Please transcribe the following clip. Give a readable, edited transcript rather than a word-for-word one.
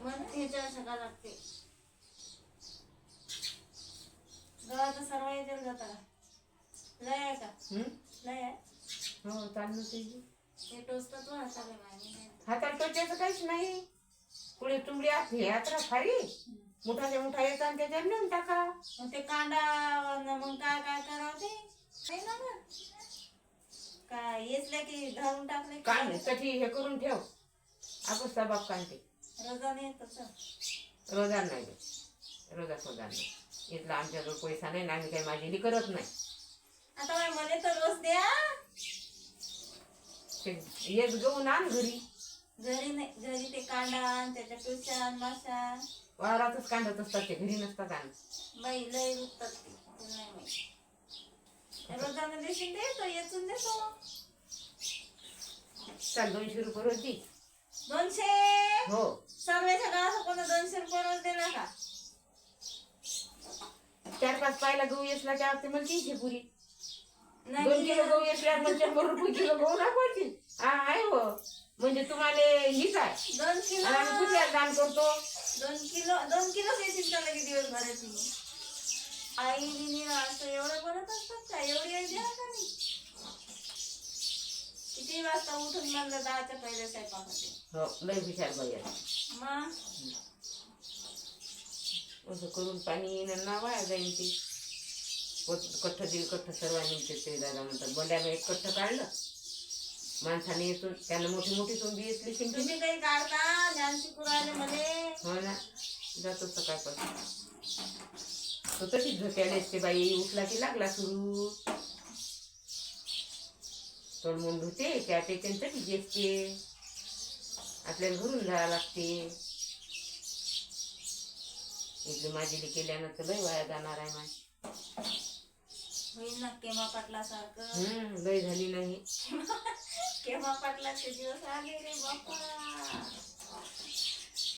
मन ह्याच्यावर सगळं लागते गव्हाचा सर्व याच्यावर जाता का लय आहे का लय आहे हो चालू ते टोचतात व हाताला मागे हातात टोचायचं काहीच नाही पुढे तुंबडी हे यात्रा खाली मोठाच्या मोठा येतात आणि त्याच्यात नेऊन टाका मग ते कांदा मग काय काय करावं ते नाही ना मग काय येसल्या की धरून टाकले कांदे साठी हे करून ठेव आपण सबाब कांदे रोजाने तसं रोजा नाही रोजा सोजा नाही इथला आमच्याजवळ पैसा नाही ना आम्ही काही माझी करत नाही आता बाई मला तर रोज द्या येत घेऊन आण घरी घरी नाही घरी ते कांदा आण त्याच्या पिवच्या माशा वावरातच कांदत असतात ते घरी नसतात आण बाई लय रुकतात ते नाही माहिती रोजाने देशील दे तो येचून देतो चाल 200 रुपये रोज दे 200 हो सर्वेच्या गावात कोणा 200 रुपये रोज दिला का 4-5 पायला गहू येसला त्या मला 300 पुरी 2 नाही किलो गहू येसल्या मग 100 रुपये किलो गहू ना पडतील हा आहे हो म्हणजे तुम्हाला हीच आहे 2 किलो आणि आम्ही कुठल्या दान करतो 2 किलो येतील का लगे दिवस भरायची आई बिनी असं एवढं बनत असतात का एवढी आई द्या का मी किती वाजता उठून म्हणलं 10च्या पहिल्या स्वयंपाकाचे हो लय हुशार बाई आहे मग असं करून पाणी येणं ना वाया जाईल ते कट्ठ दीड कट्ठ सर्वांनी ते दादा म्हणतात बंड्यानं 1 कट्ठ काढलं माणसाने येतून त्यानं मोठी मोठी तुंबी येतली शिंपी तुम्ही काही काढता ज्ञानशी कुराले मध्ये हो ना जातो सकाळपासून तो तशीच झोप्याला असते बाई उठला की लागला सुरू तोंडमुंड होते त्या ते त्यांच्यासाठी जेसते आपल्याला घरून जावं लागते इथली माझी केल्यानं तर लय वाया जाणार आहे माझी होईल ना केमा पाटला सारखं लय झाली नाही केव्हा पाटलाचे दिवस आले रे बापा